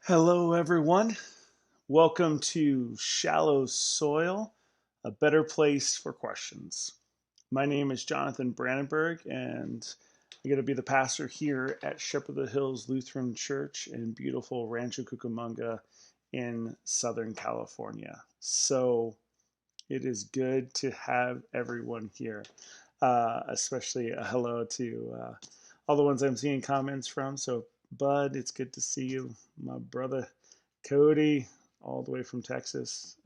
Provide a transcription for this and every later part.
Hello, everyone. Welcome to Shallow Soil, a better place for questions. My name is Jonathan Brandenburg, and I'm going to be the pastor here at Shepherd of the Hills Lutheran Church in beautiful Rancho Cucamonga in Southern California. So it is good to have everyone here, especially a hello to all the ones I'm seeing comments from. So, Bud, it's good to see you. My brother Cody, all the way from Texas,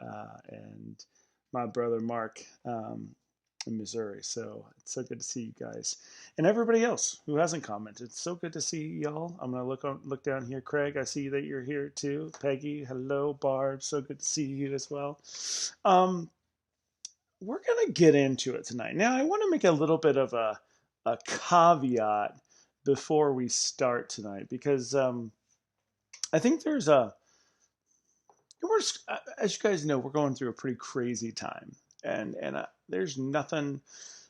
and my brother Mark in Missouri. So it's so good to see you guys, and everybody else who hasn't commented. It's so good to see y'all. I'm gonna look down here. Craig, I see that you're here too. Peggy, hello. Barb, so good to see you as well. Um, we're going to get into it tonight. Now, I want to make a little bit of a caveat before we start tonight because I think there's we're, as you guys know, we're going through a pretty crazy time. And there's nothing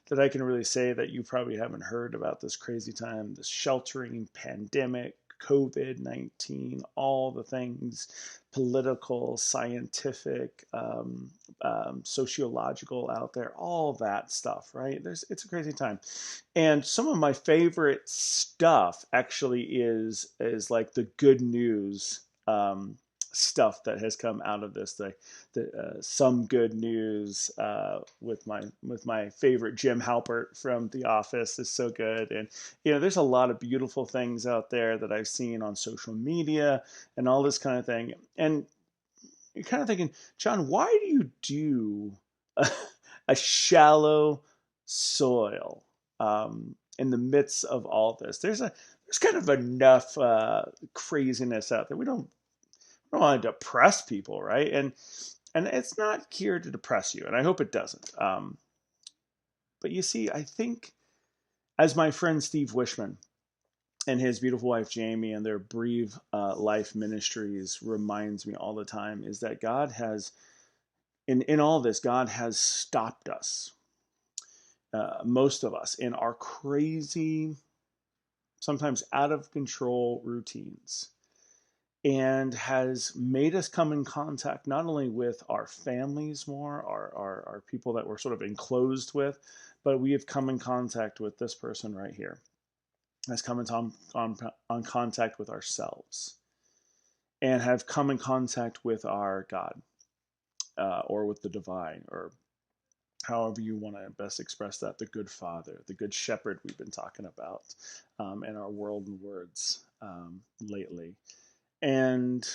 that I can really say that you probably haven't heard about this crazy time, this sheltering pandemic, COVID-19, all the things political, scientific, sociological out there, all that stuff, right? It's a crazy time. And some of my favorite stuff actually is like the good news stuff that has come out of this. Some good news with my favorite Jim Halpert from The Office is so good, and there's a lot of beautiful things out there that I've seen on social media and all this kind of thing. And you're kind of thinking, John, why do you do a, a shallow soil in the midst of all this? There's kind of enough craziness out there. We don't want to depress people, right? And it's not here to depress you, and I hope it doesn't. But you see, I think as my friend Steve Wishman and his beautiful wife Jamie and their Breathe Life Ministries reminds me all the time is that God has, in all this, God has stopped us, most of us, in our crazy, sometimes out of control routines, and has made us come in contact not only with our families more, our people that we're sort of enclosed with, but we have come in contact with this person right here, has come in on contact with ourselves, and have come in contact with our God, or with the divine, or however you want to best express that, the good father, the good shepherd we've been talking about in our world and words lately. And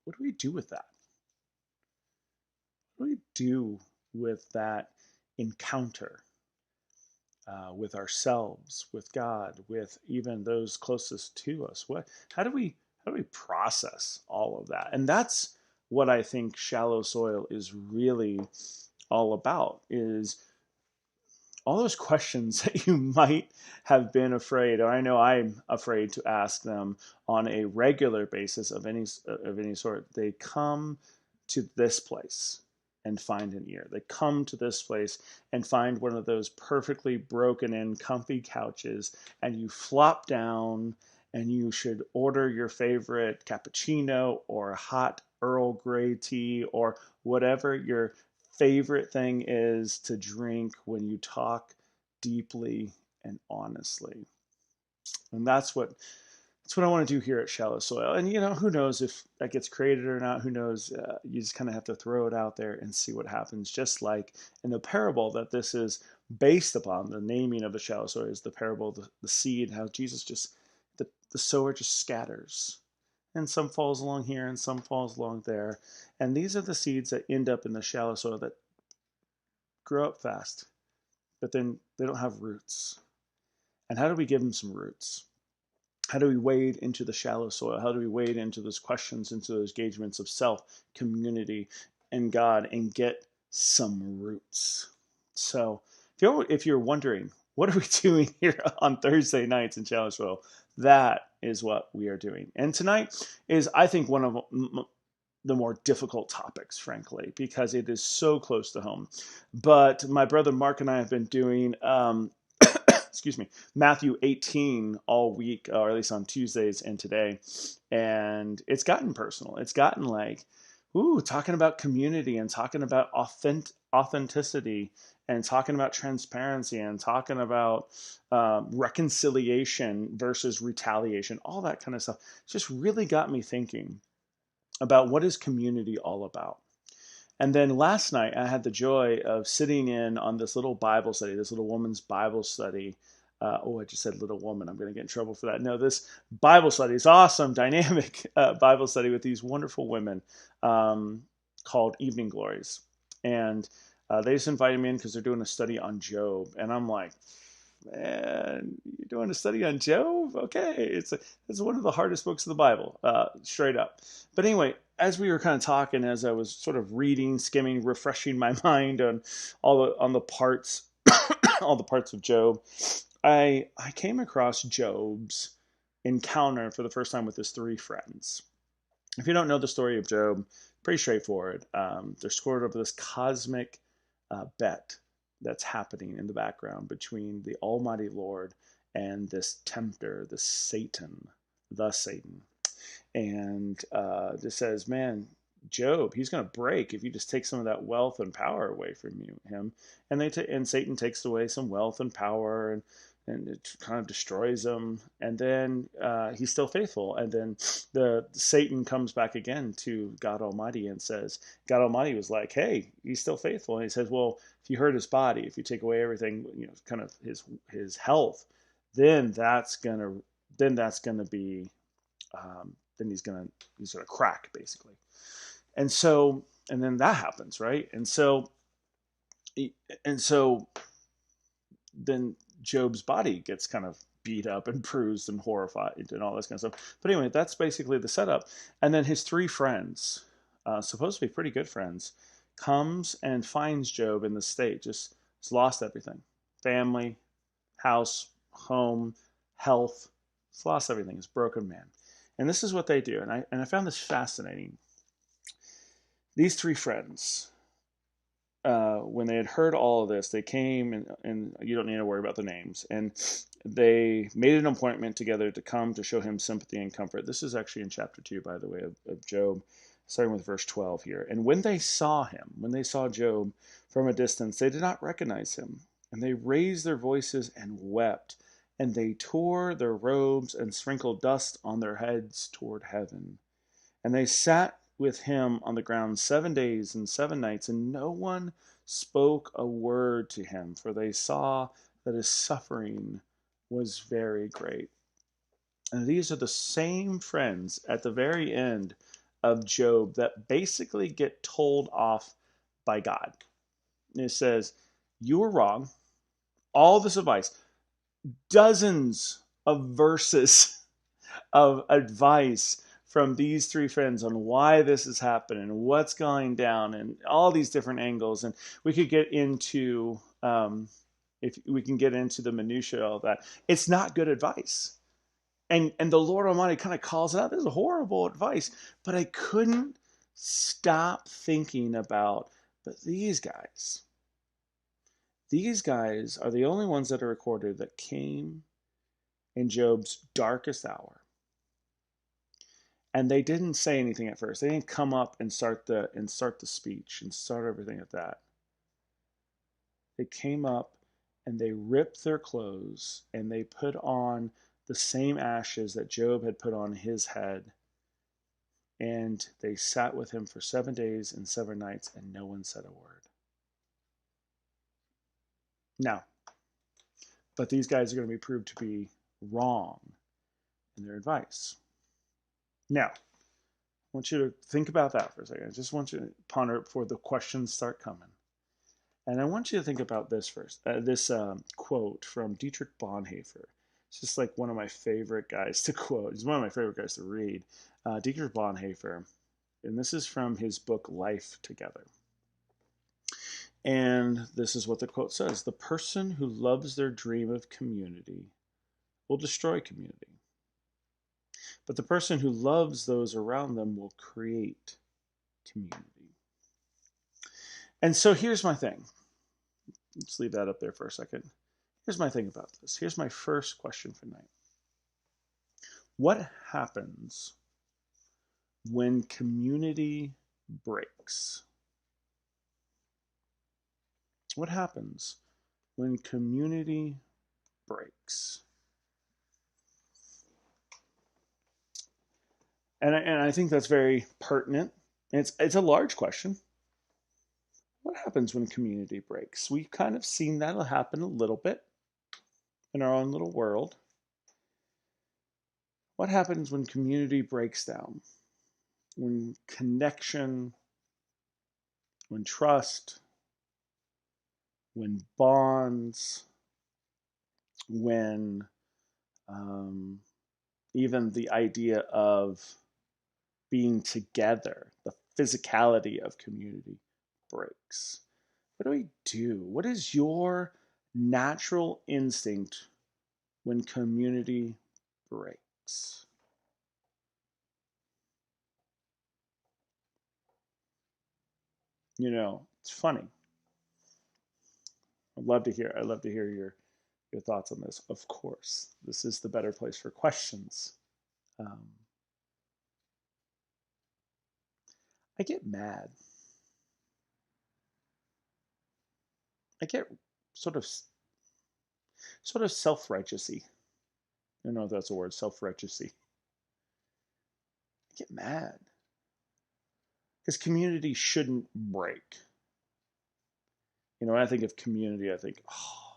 what do we do with that? What do we do with that encounter with ourselves, with God, with even those closest to us? How do we process all of that? And that's what I think shallow soil is really all about, is all those questions that you might have been afraid, or I know I'm afraid to ask them on a regular basis of any sort. They come to this place and find an ear. They come to this place and find one of those perfectly broken in comfy couches, and you flop down and you should order your favorite cappuccino or hot Earl Grey tea or whatever your favorite thing is to drink when you talk deeply and honestly. And that's what I want to do here at Shallow Soil. And who knows if that gets created or not? Who knows? You just kind of have to throw it out there and see what happens. Just like in the parable that this is based upon, the naming of the shallow soil is the parable of the seed. How Jesus the sower just scatters, and some falls along here and some falls along there. And these are the seeds that end up in the shallow soil that grow up fast, but then they don't have roots. And how do we give them some roots? How do we wade into the shallow soil? How do we wade into those questions, into those engagements of self, community, and God, and get some roots? So if you're wondering, what are we doing here on Thursday nights in Shallow Soil? That is what we are doing. And tonight is, I think, one of the more difficult topics, frankly, because it is so close to home. But my brother Mark and I have been doing excuse me, Matthew 18 all week, or at least on Tuesdays and today. And it's gotten personal. It's gotten like, ooh, talking about community and talking about authenticity and talking about transparency and talking about reconciliation versus retaliation, all that kind of stuff. Just really got me thinking about what is community all about. And then last night, I had the joy of sitting in on this little Bible study, this little woman's Bible study. I just said little woman. I'm going to get in trouble for that. No, this Bible study is awesome, dynamic Bible study with these wonderful women called Evening Glories. And they just invited me in because they're doing a study on Job. And I'm like, man, you're doing a study on Job? Okay, it's one of the hardest books of the Bible, straight up. But anyway, as we were kind of talking, as I was sort of reading, skimming, refreshing my mind on the parts, all the parts of Job, I came across Job's encounter for the first time with his three friends. If you don't know the story of Job, pretty straightforward. There's sort of this cosmic bet that's happening in the background between the Almighty Lord and this tempter, the Satan. And just says, man, Job, he's going to break if you just take some of that wealth and power away from him. And Satan takes away some wealth and power, and it kind of destroys him. And then he's still faithful. And then the Satan comes back again to God Almighty and says, God Almighty was like, hey, he's still faithful. And he says, well, if you hurt his body, if you take away everything, kind of his health, then that's gonna be then he's gonna crack, basically. And then that happens, right? And so then Job's body gets kind of beat up and bruised and horrified and all this kind of stuff. But anyway, that's basically the setup. And then his three friends, supposed to be pretty good friends, comes and finds Job in the state, just has lost everything: family, house, home, health. He's lost everything. He's a broken man. And this is what they do. And I found this fascinating. These three friends, when they had heard all of this, they came, and you don't need to worry about the names, and they made an appointment together to come to show him sympathy and comfort. This is actually in chapter 2, by the way, of Job, starting with verse 12 here. And when they saw Job from a distance, they did not recognize him. And they raised their voices and wept. And they tore their robes and sprinkled dust on their heads toward heaven. And they sat with him on the ground 7 days and 7 nights, and no one spoke a word to him, for they saw that his suffering was very great. And these are the same friends at the very end of Job that basically get told off by God. And it says, you were wrong. All this advice, dozens of verses of advice from these three friends on why this is happening, what's going down, and all these different angles. And we could get into, if we can get into the minutiae of that. It's not good advice. And the Lord Almighty kind of calls it out. This is horrible advice. But I couldn't stop thinking about, but these guys are the only ones that are recorded that came in Job's darkest hour. And they didn't say anything at first. They didn't come up and start the speech and start everything at that. They came up and they ripped their clothes and they put on the same ashes that Job had put on his head. And they sat with him for 7 days and 7 nights, and no one said a word. Now, but these guys are going to be proved to be wrong in their advice. Now, I want you to think about that for a second. I just want you to ponder it before the questions start coming. And I want you to think about this first. This quote from Dietrich Bonhoeffer. It's just like one of my favorite guys to quote. He's one of my favorite guys to read. Dietrich Bonhoeffer. And this is from his book, Life Together. And this is what the quote says. The person who loves their dream of community will destroy community. But the person who loves those around them will create community. And so here's my thing. Let's leave that up there for a second. Here's my thing about this. Here's my first question for tonight. What happens when community breaks? What happens when community breaks? And I think that's very pertinent. It's a large question. What happens when community breaks? We've kind of seen that'll happen a little bit in our own little world. What happens when community breaks down? When connection, when trust, when bonds, when even the idea of being together, the physicality of community breaks. What do we do? What is your natural instinct when community breaks? It's funny. I'd love to hear your thoughts on this. Of course, this is the better place for questions. Um, I get mad. I get sort of self-righteousy. I don't know if that's a word, self-righteousy. I get mad because community shouldn't break. When I think of community, I think, oh,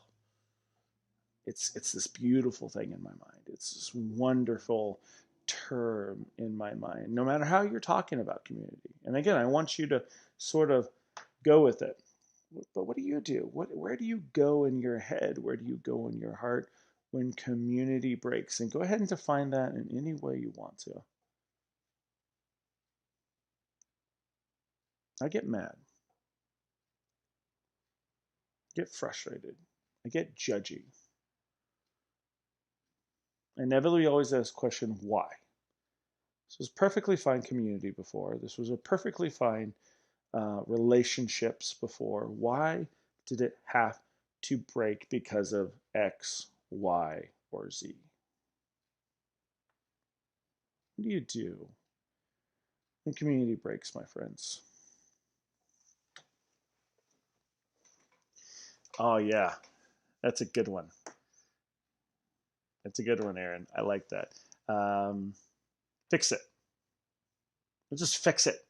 it's this beautiful thing in my mind. It's this wonderful term in my mind, no matter how you're talking about community. And again, I want you to sort of go with it. But what do you do? Where do you go in your head? Where do you go in your heart when community breaks? And go ahead and define that in any way you want to. I get mad. I get frustrated. I get judgy. I inevitably always ask the question, why? This was perfectly fine community before. This was a perfectly fine relationships before. Why did it have to break because of X, Y, or Z? What do you do when community breaks, my friends? Oh, yeah, that's a good one. That's a good one, Aaron. I like that. Fix it. Just fix it.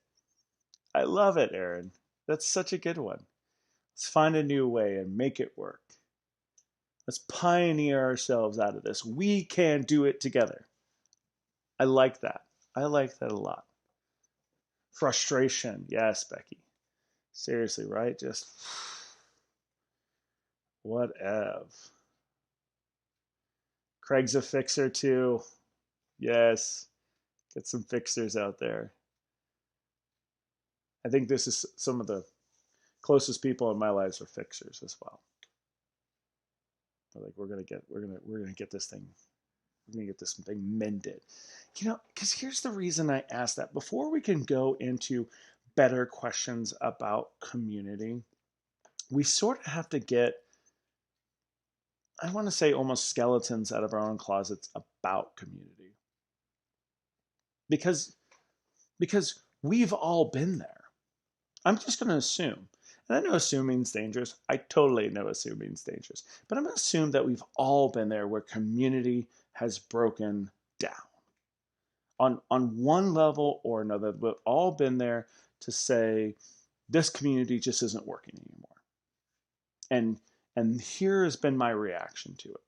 I love it, Aaron. That's such a good one. Let's find a new way and make it work. Let's pioneer ourselves out of this. We can do it together. I like that. I like that a lot. Frustration. Yes, Becky. Seriously, right? Just whatever. Craig's a fixer too. Yes. Get some fixers out there. I think this is some of the closest people in my lives are fixers as well. They're like, we're gonna get this thing, we're gonna get this thing mended. Because here's the reason I asked that. Before we can go into better questions about community, we sort of have to get, I want to say, almost skeletons out of our own closets about community. Because we've all been there. I'm just going to assume, and I know assuming's dangerous. I totally know assuming's dangerous. But I'm going to assume that we've all been there where community has broken down. On one level or another, we've all been there to say, this community just isn't working anymore. And here has been my reaction to it.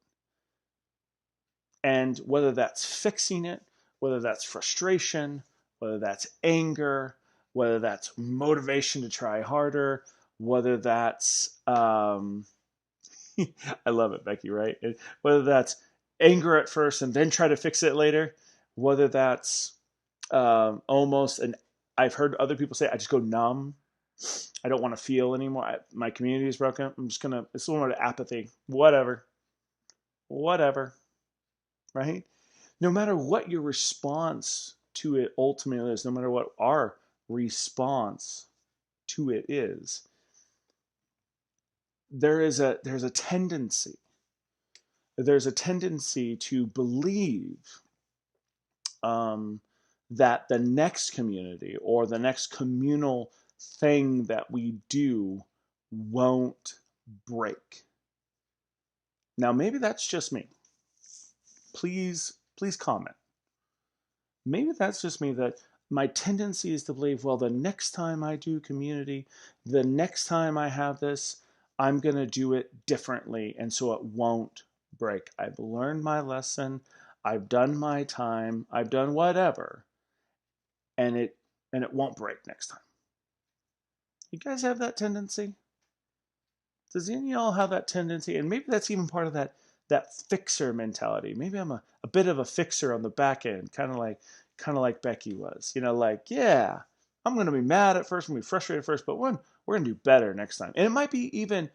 And whether that's fixing it, whether that's frustration, whether that's anger, whether that's motivation to try harder, whether that's, I love it, Becky, right? Whether that's anger at first and then try to fix it later, whether that's almost, and I've heard other people say, I just go numb. I don't want to feel anymore. My community is broken. I'm just going to, it's a little bit of apathy. Whatever, right? No matter what your response to it ultimately is, no matter what our response to it is, there's a tendency there's a tendency to believe um, that the next community or the next communal thing that we do won't break. Now, maybe that's just me. Please comment. Maybe that's just me, that my tendency is to believe, well, the next time I do community, the next time I have this, I'm going to do it differently. And so it won't break. I've learned my lesson. I've done my time. I've done whatever. And it won't break next time. You guys have that tendency? Does any of y'all have that tendency? And maybe that's even part of that fixer mentality. Maybe I'm a bit of a fixer on the back end, kind of like Becky was. Like, yeah, I'm gonna be mad at first, I'm gonna be frustrated at first, but we're gonna do better next time. And it might be even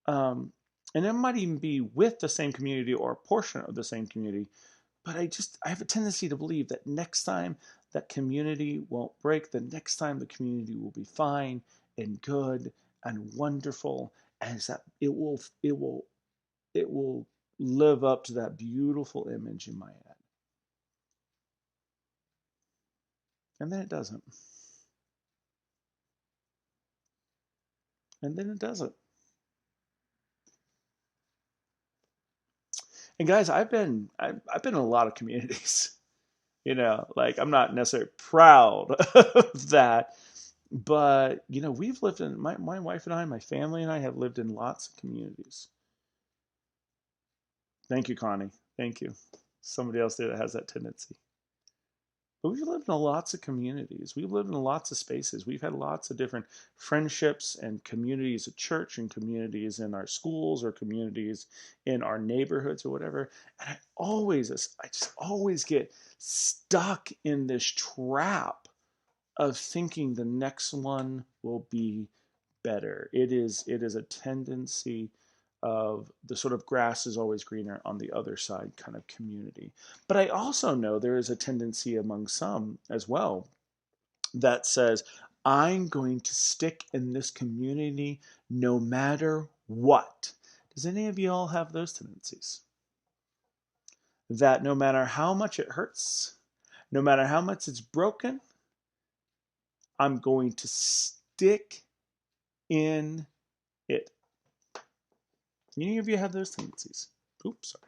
and it might even be with the same community or a portion of the same community. But I have a tendency to believe that next time that community won't break. The next time the community will be fine and good and wonderful, and that it will live up to that beautiful image in my head. And then it doesn't. And then it doesn't. And guys, I've been in a lot of communities. Like, I'm not necessarily proud of that, but we've lived in my wife and I, my family and I have lived in lots of communities. Thank you, Connie. Thank you. Somebody else there that has that tendency. But we've lived in lots of communities. We've lived in lots of spaces. We've had lots of different friendships and communities at church and communities in our schools or communities in our neighborhoods or whatever. And I just always get stuck in this trap of thinking the next one will be better. It is a tendency of the sort of grass is always greener on the other side kind of community. But I also know there is a tendency among some as well that says, I'm going to stick in this community no matter what. Does any of you all have those tendencies? That no matter how much it hurts, no matter how much it's broken, I'm going to stick in it. Any of you have those tendencies? Oops, sorry.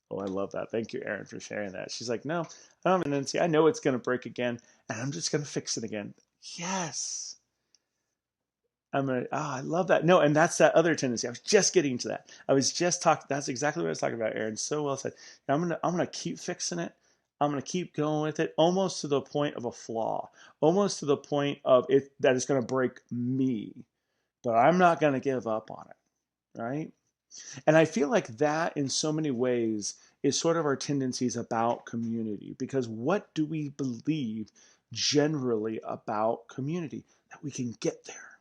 Oh, I love that. Thank you, Erin, for sharing that. She's like, no, I don't have a tendency. I know it's going to break again, and I'm just going to fix it again. Yes. I love that. No, and that's that other tendency. I was just getting to that. I was just talking. That's exactly what I was talking about, Erin. So well said. Now I'm gonna keep fixing it. I'm gonna keep going with it, almost to the point of a flaw, almost to the point of it that it's gonna break me. But I'm not gonna give up on it, right? And I feel like that, in so many ways, is sort of our tendencies about community. Because what do we believe generally about community? That we can get there,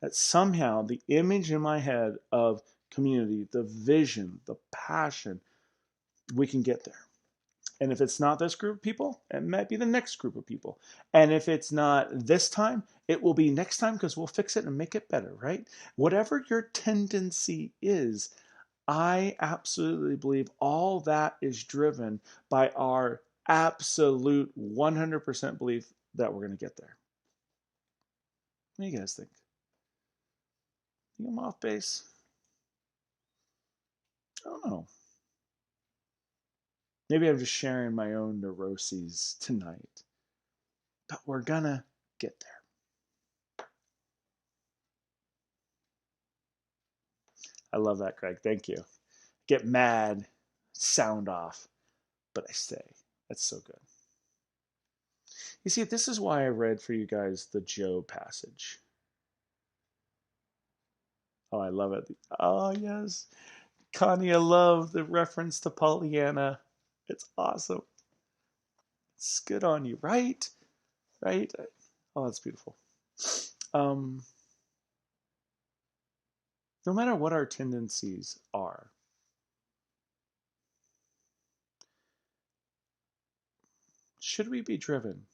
that somehow the image in my head of community, the vision, the passion, we can get there. And if it's not this group of people, it might be the next group of people. And if it's not this time, it will be next time, because we'll fix it and make it better, right? Whatever your tendency is, I absolutely believe all that is driven by our absolute 100% belief that we're going to get there. What do you guys think? Think I'm off base? I don't know. Maybe I'm just sharing my own neuroses tonight. But we're gonna get there. I love that, Craig. Thank you. Get mad, sound off, but I stay. That's so good. You see, this is why I read for you guys the Job passage. Oh, I love it. Oh, yes. Connie, I love the reference to Pollyanna. It's awesome. It's good on you, right? Right? Oh, that's beautiful. Um, no matter what our tendencies are, should we be driven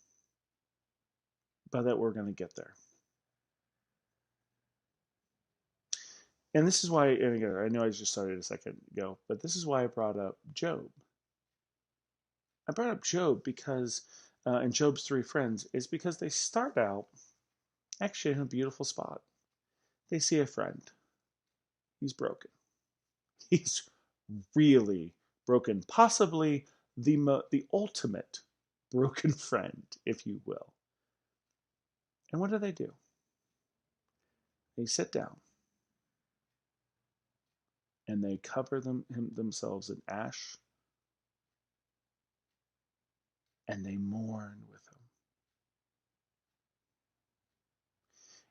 but that we're going to get there. And this is why, and again, I know I just started a second ago, but this is why I brought up Job. I brought up Job because, and Job's three friends, is because they start out actually in a beautiful spot. They see a friend. He's broken. He's really broken. Possibly the ultimate broken friend, if you will. And what do? They sit down and they cover themselves in ash and they mourn with him.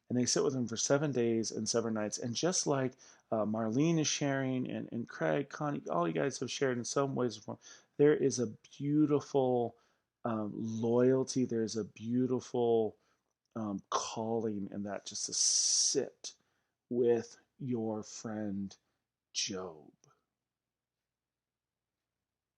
And they sit with him for 7 days and 7 nights. And just like Marlene is sharing, and Craig, Connie, all you guys have shared in some ways before, there is a beautiful loyalty. There's a beautiful calling in that, just to sit with your friend Job.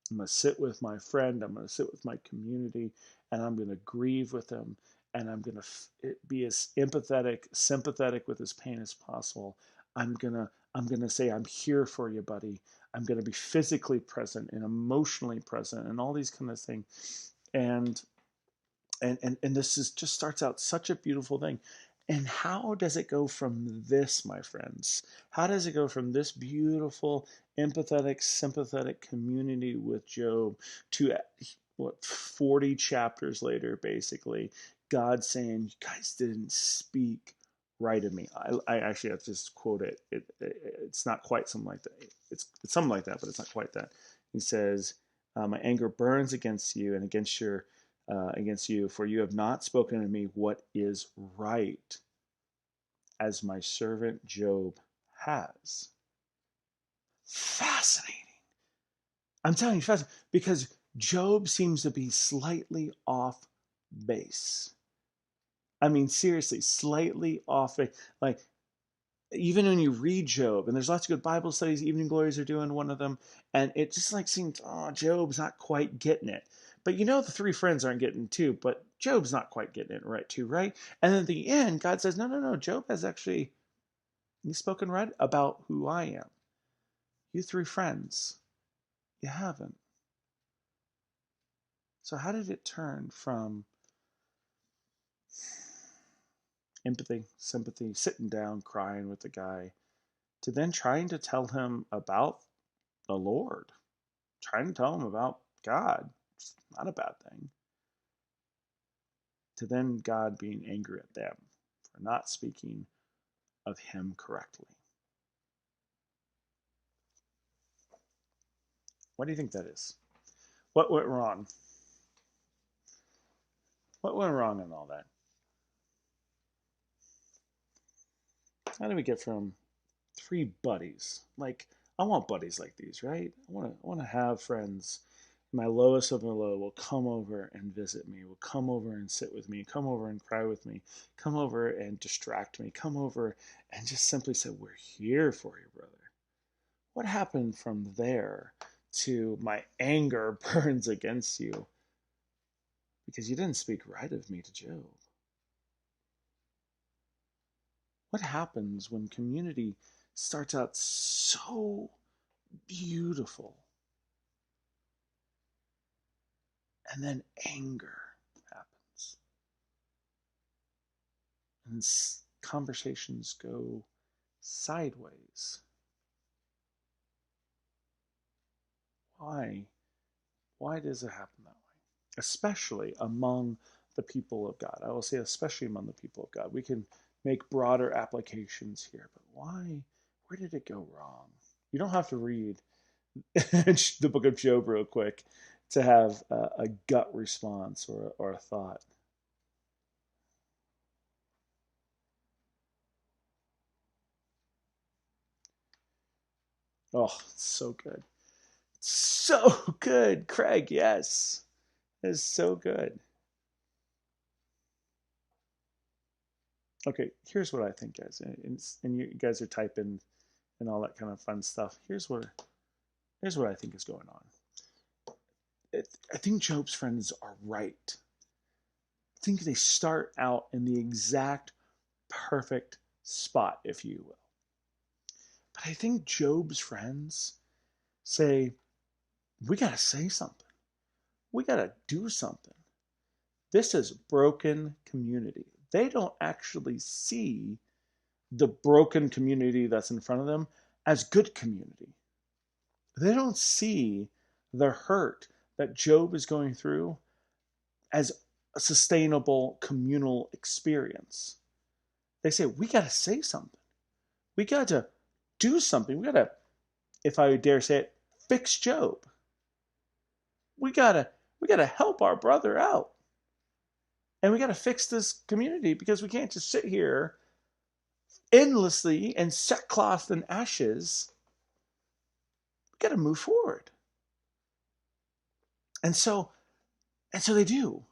I'm going to sit with my friend. I'm going to sit with my community, and I'm going to grieve with him, and I'm going to be as empathetic, sympathetic with his pain as possible. I'm going to say, I'm here for you, buddy. I'm going to be physically present and emotionally present and all these kind of things. And this is just starts out such a beautiful thing. And how does it go from this, my friends? How does it go from this beautiful, empathetic, sympathetic community with Job to what 40 chapters later, basically, God saying, "You guys didn't speak right of me." I actually have to just quote it. It's not quite something like that. It's something like that, but it's not quite that. He says, "My anger burns against you and against you, for you have not spoken to me what is right, as my servant Job has." Fascinating. I'm telling you, fascinating. Because Job seems to be slightly off base. I mean, seriously, slightly off base. Like, even when you read Job, and there's lots of good Bible studies, Evening Glories are doing one of them, and it just like seems, oh, Job's not quite getting it. But you know the three friends aren't getting it too, but Job's not quite getting it right too, right? And then at the end, God says, no, Job has actually, he's spoken right about who I am. You three friends, you haven't. So how did it turn from empathy, sympathy, sitting down, crying with the guy, to then trying to tell him about the Lord, trying to tell him about God? It's not a bad thing. To then God being angry at them for not speaking of him correctly. What do you think that is? What went wrong? What went wrong in all that? How do we get from three buddies? Like, I want buddies like these, right? I want to have friends. My lowest of the low will come over and visit me, will come over and sit with me, come over and cry with me, come over and distract me, come over and just simply say, "We're here for you, brother." What happened from there to my anger burns against you because you didn't speak right of me to Job? What happens when community starts out so beautiful and then anger happens and conversations go sideways? Why? Why does it happen that way? Especially among the people of God. I will say, especially among the people of God. We can make broader applications here, but why? Where did it go wrong? You don't have to read the book of Job real quick to have a gut response or a thought. Oh, so good. So good, Craig. Yes. It's so good. Okay, here's what I think, guys. And you guys are typing and all that kind of fun stuff. Here's what I think is going on. I think Job's friends are right think they start out in the exact perfect spot, if you will. But I think Job's friends say, we got to say something. We got to do something. This is broken community. They don't actually see the broken community that's in front of them as good community. They don't see the hurt that Job is going through as a sustainable communal experience. They say, we got to say something. We got to do something. We got to, if I dare say it, fix Job. We got to help our brother out. And we got to fix this community because we can't just sit here endlessly in sackcloth and ashes. We got to move forward. And so they do.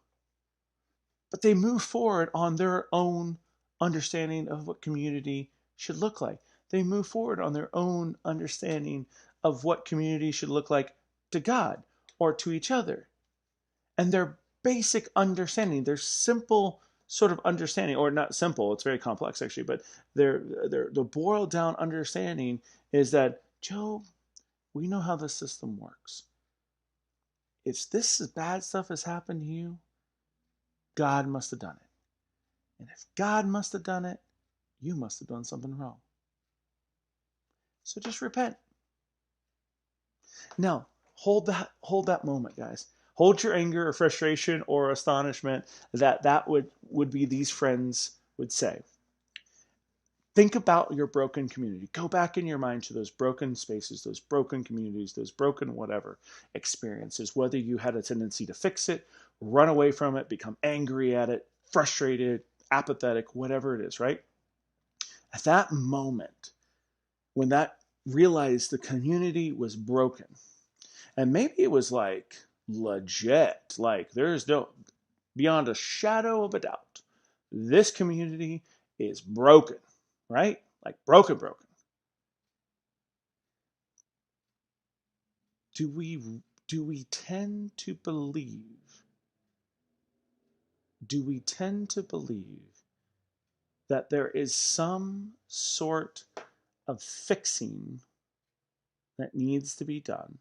But they move forward on their own understanding of what community should look like. They move forward on their own understanding of what community should look like to God or to each other. And their basic understanding, their simple sort of understanding, or not simple, it's very complex actually, but the boiled down understanding is that, Job, we know how the system works. If this bad stuff has happened to you, God must have done it. And if God must have done it, you must have done something wrong. So just repent. Now, hold that moment, guys. Hold your anger or frustration or astonishment that would be these friends would say. Think about your broken community. Go back in your mind to those broken spaces, those broken communities, those broken whatever experiences, whether you had a tendency to fix it, run away from it, become angry at it, frustrated, apathetic, whatever it is, right? At that moment, when that realized the community was broken, and maybe it was like legit, like there's no, beyond a shadow of a doubt, this community is broken, right? Like broken. Do we tend to believe? Do we tend to believe that there is some sort of fixing that needs to be done?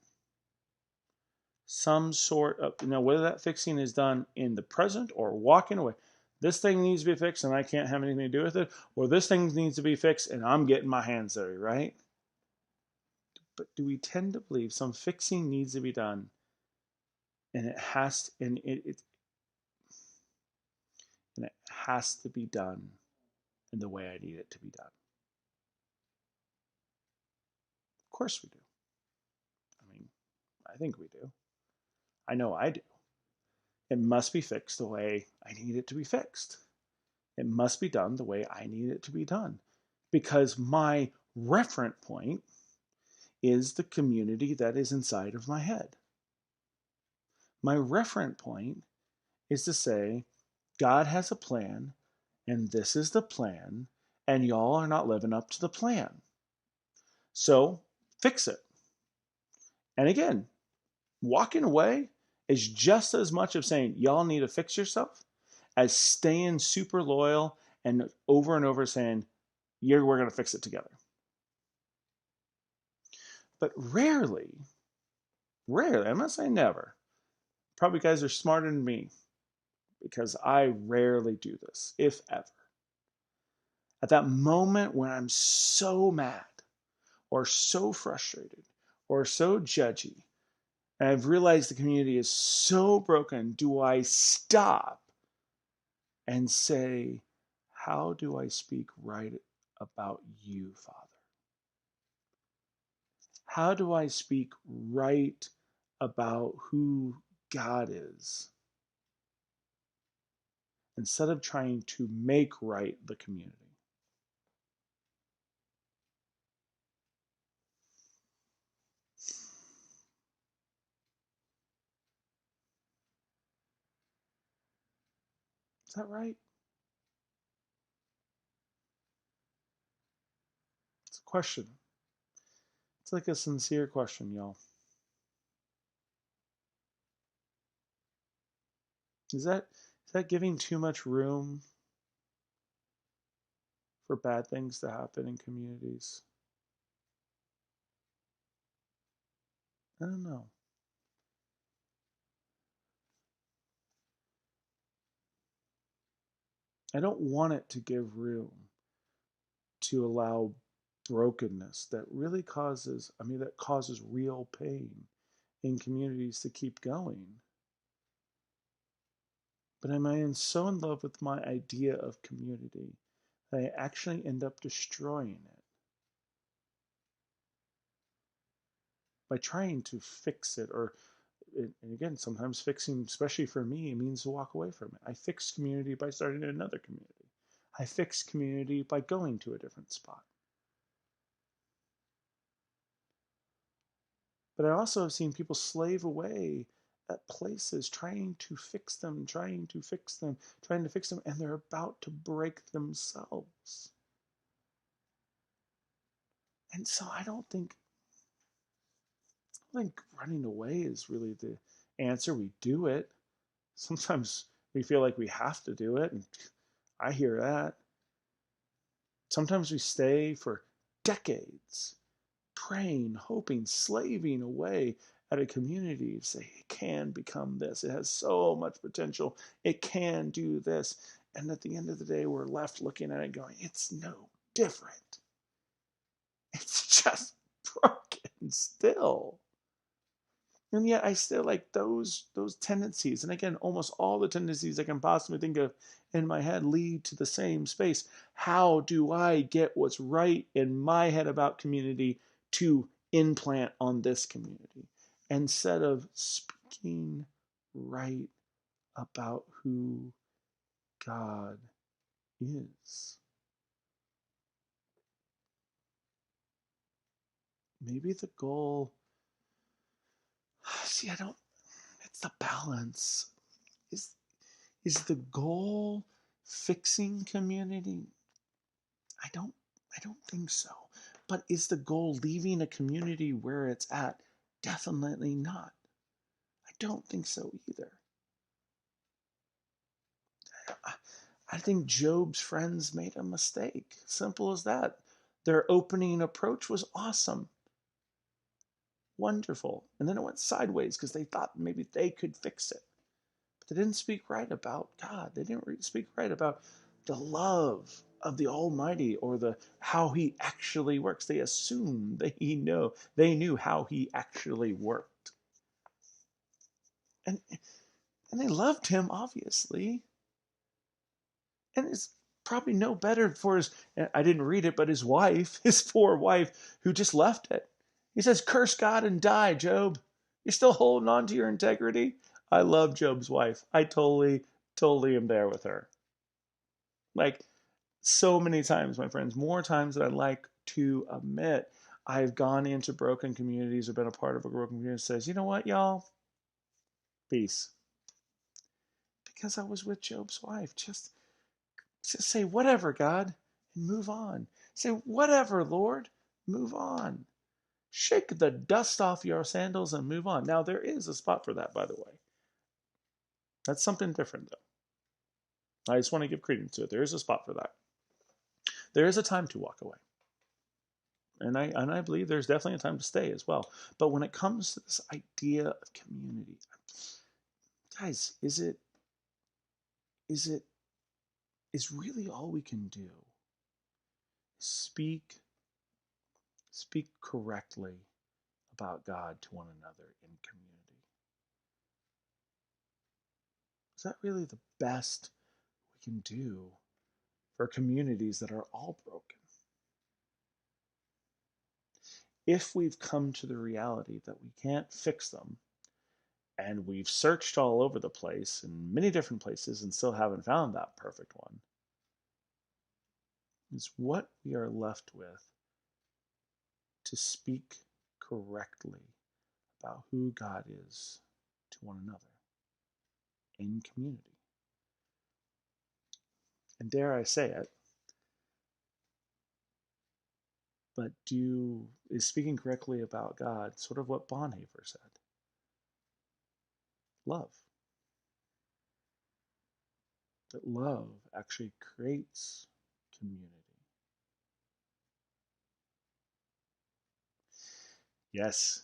Some sort of, whether that fixing is done in the present or walking away. This thing needs to be fixed and I can't have anything to do with it, or this thing needs to be fixed and I'm getting my hands dirty, right? But do we tend to believe some fixing needs to be done, and it has to be done in the way I need it to be done? Of course we do. I mean, I think we do. I know I do. It must be fixed the way I need it to be fixed. It must be done the way I need it to be done. Because my referent point is the community that is inside of my head. My referent point is to say, God has a plan, and this is the plan, and y'all are not living up to the plan. So fix it. And again, walking away is just as much of saying, y'all need to fix yourself, as staying super loyal and over saying, we're going to fix it together. But rarely, I'm not saying never, probably guys are smarter than me, because I rarely do this, if ever. At that moment when I'm so mad or so frustrated or so judgy, and I've realized the community is so broken, do I stop and say, how do I speak right about you, Father? How do I speak right about who God is, instead of trying to make right the community? Is that right? It's a question. It's like a sincere question, y'all. Is that Is that giving too much room for bad things to happen in communities? I don't know. I don't want it to give room to allow brokenness that really causes, that causes real pain in communities to keep going. But am I so in love with my idea of community that I actually end up destroying it by trying to fix it? And again, sometimes fixing, especially for me, means to walk away from it. I fix community by starting another community. I fix community by going to a different spot. But I also have seen people slave away at places trying to fix them, and they're about to break themselves. And so I don't think running away is really the answer. We do it. Sometimes we feel like we have to do it, and I hear that. Sometimes we stay for decades praying, hoping, slaving away at a community to say it can become this. It has so much potential. It can do this. And at the end of the day, we're left looking at it going, it's no different. It's just broken still. And yet I still like those tendencies. And again, almost all the tendencies I can possibly think of in my head lead to the same space. How do I get what's right in my head about community to implant on this community instead of speaking right about who God is? Maybe the goal, see, I don't, it's the balance. Is is the goal fixing community? I don't I don't think so. But is the goal leaving a community where it's at? Definitely not. I don't think so either. I think Job's friends made a mistake. Simple as that. Their opening approach was awesome, wonderful. And then it went sideways because they thought maybe they could fix it. But they didn't speak right about God. They didn't speak right about the love of the Almighty or the how He actually works. They assumed they knew how He actually worked, and and they loved Him obviously, and it's probably no better for his. I didn't read it, but his wife, his poor wife, who just left it. He says, "Curse God and die, Job. You're still holding on to your integrity." I love Job's wife. I totally am there with her. Like, so many times, my friends, more times than I'd like to admit, I've gone into broken communities or been a part of a broken community that says, you know what, y'all? Peace. Because I was with Job's wife. Just say, whatever, God, and move on. Say, whatever, Lord, move on. Shake the dust off your sandals and move on. Now, there is a spot for that, by the way. That's something different, though. I just want to give credence to it. There is a spot for that. There is a time to walk away. And I believe there's definitely a time to stay as well. But when it comes to this idea of community, guys, is it is really all we can do speak speak correctly about God to one another in community? Is that really the best we can do for communities that are all broken? If we've come to the reality that we can't fix them, and we've searched all over the place in many different places and still haven't found that perfect one, is what we are left with to speak correctly about who God is to one another in community. And dare I say it, but is speaking correctly about God sort of what Bonhoeffer said? Love. that love actually creates community. Yes.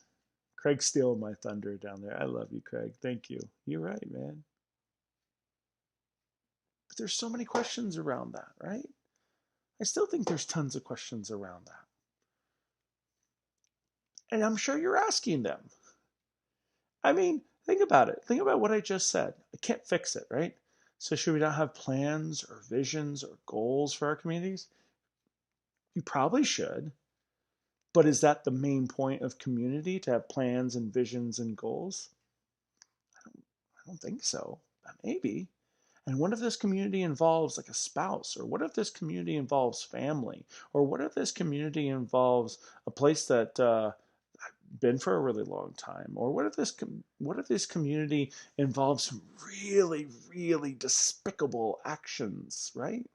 Craig's stealing my thunder down there. I love you, Craig. Thank you. You're right, man. But there's so many questions around that, right? I still think there's tons of questions around that. And I'm sure you're asking them. I mean, think about it. Think about what I just said. I can't fix it, right? So, should we not have plans or visions or goals for our communities? You probably should. But is that the main point of community, to have plans and visions and goals? I don't think so. Maybe. And what if this community involves like a spouse? Or what if this community involves family? Or what if this community involves a place that been for a really long time? Or what if this community involves some really, really despicable actions, right?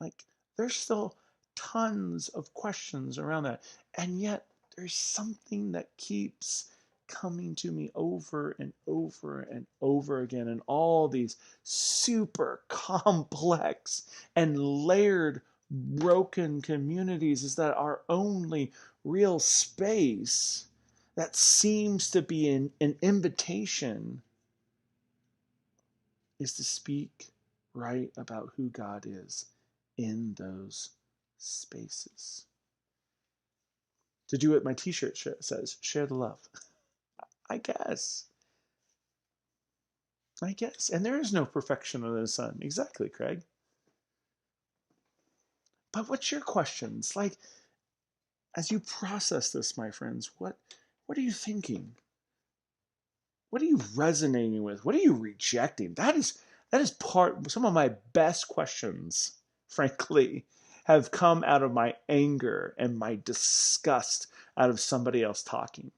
Like, there's still tons of questions around that. And yet, there's something that keeps coming to me over and over and over again in all these super complex and layered, broken communities, is that our only real space that seems to be an invitation is to speak right about who God is in those spaces. To do what my t-shirt says, share the love. I guess. I guess. And there is no perfection under the sun. Exactly, Craig. But what's your questions? Like, as you process this, my friends, what are you thinking? What are you resonating with? What are you rejecting? That is part, some of my best questions, frankly, have come out of my anger and my disgust out of somebody else talking.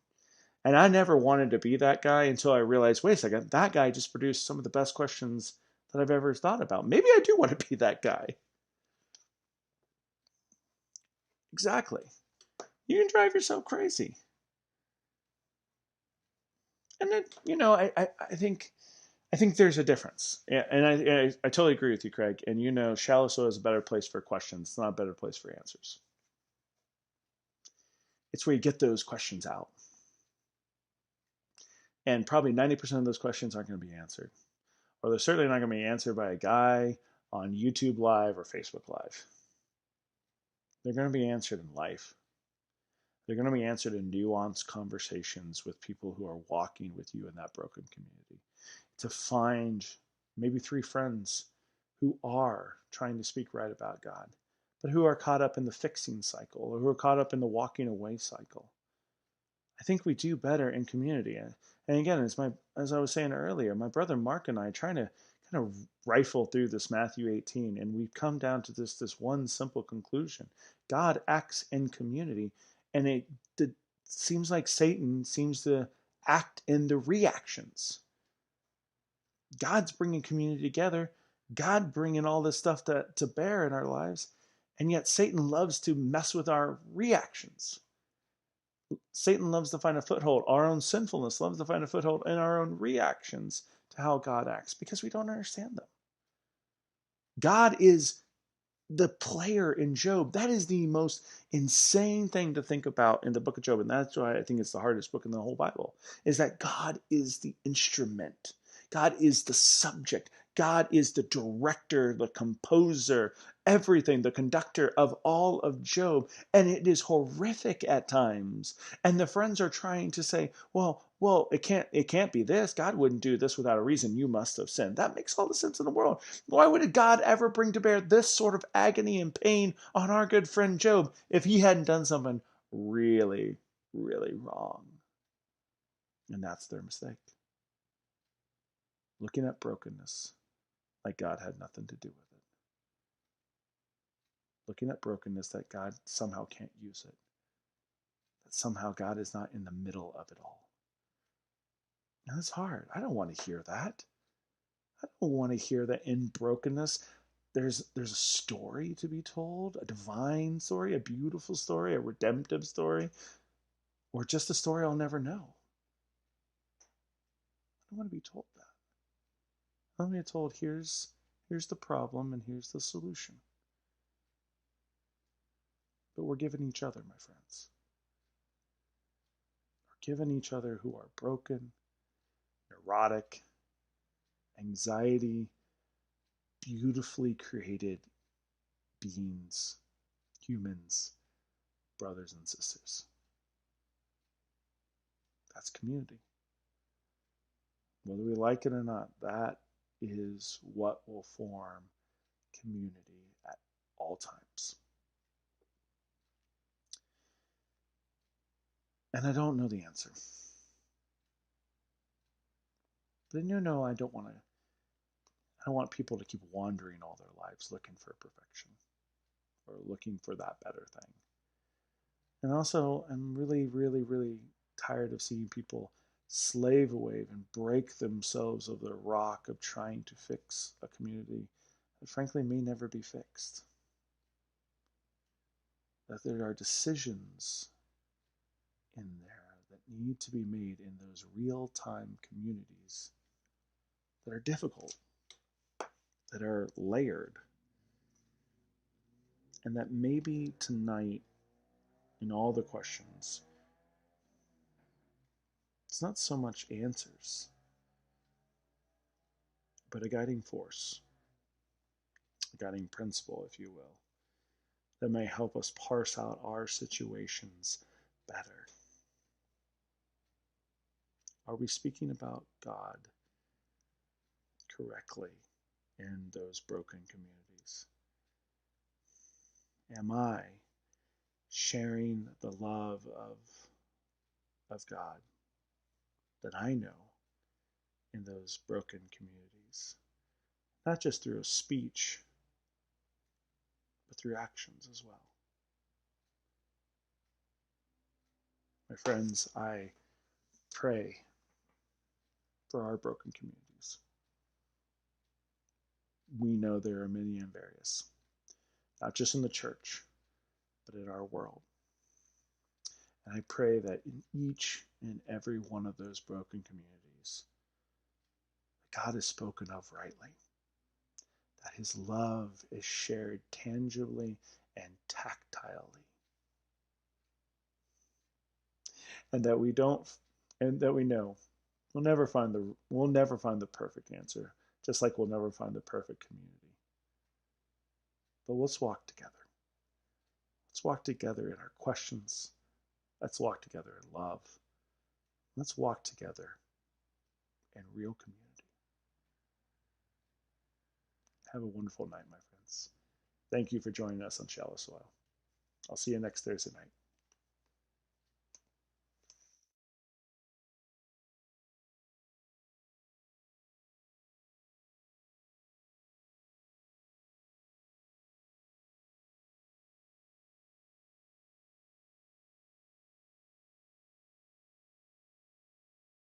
And I never wanted to be that guy until I realized, wait a second, that guy just produced some of the best questions that I've ever thought about. Maybe I do want to be that guy. Exactly. You can drive yourself crazy. And then, I think there's a difference. Yeah, and I totally agree with you, Craig. And shallow soil is a better place for questions. It's not a better place for answers. It's where you get those questions out. And probably 90% of those questions aren't going to be answered. Or they're certainly not going to be answered by a guy on YouTube Live or Facebook Live. They're going to be answered in life. They're going to be answered in nuanced conversations with people who are walking with you in that broken community. To find maybe 3 friends who are trying to speak right about God, but who are caught up in the fixing cycle, or who are caught up in the walking away cycle. I think we do better in community. And again, as I was saying earlier, my brother Mark and I are trying to kind of rifle through this Matthew 18, and we've come down to this one simple conclusion: God acts in community, and it seems like Satan seems to act in the reactions. God's bringing community together. God bringing all this stuff to bear in our lives, and yet Satan loves to mess with our reactions. Satan loves to find a foothold. Our own sinfulness loves to find a foothold in our own reactions to how God acts, because we don't understand them. God is the player in Job. That is the most insane thing to think about in the book of Job. And that's why I think it's the hardest book in the whole Bible, is that God is the instrument. God is the subject. God is the director, the composer, everything, the conductor of all of Job. And it is horrific at times. And the friends are trying to say, well, it can't be this. God wouldn't do this without a reason. You must have sinned. That makes all the sense in the world. Why would God ever bring to bear this sort of agony and pain on our good friend Job if he hadn't done something really, really wrong? And that's their mistake. Looking at brokenness like God had nothing to do with it. Looking at brokenness that God somehow can't use it. That somehow God is not in the middle of it all. And it's hard. I don't want to hear that. I don't want to hear that in brokenness there's a story to be told, a divine story, a beautiful story, a redemptive story, or just a story I'll never know. don't want to be told that. I want to be told, here's the problem and here's the solution. But we're giving each other, my friends. We're giving each other who are broken, neurotic, anxiety, beautifully created beings, humans, brothers and sisters. That's community. Whether we like it or not, that is what will form community at all times. And I don't know the answer. But I don't want people to keep wandering all their lives looking for perfection or looking for that better thing. And also, I'm really, really, really tired of seeing people slave away and break themselves of the rock of trying to fix a community that frankly may never be fixed. That there are decisions in there that need to be made in those real-time communities that are difficult, that are layered, and that maybe tonight, in all the questions, it's not so much answers, but a guiding force, a guiding principle, if you will, that may help us parse out our situations better. Are we speaking about God correctly in those broken communities? Am I sharing the love of God that I know in those broken communities? Not just through a speech, but through actions as well. My friends, I pray for our broken communities. We know there are many and various, not just in the church, but in our world. And I pray that in each and every one of those broken communities, God is spoken of rightly, that his love is shared tangibly and tactilely, and that we don't, and that we know we'll never find the perfect answer, just like we'll never find the perfect community. But let's walk together. Let's walk together in our questions. Let's walk together in love. Let's walk together in real community. Have a wonderful night, my friends. Thank you for joining us on Shallow Soil. I'll see you next Thursday night.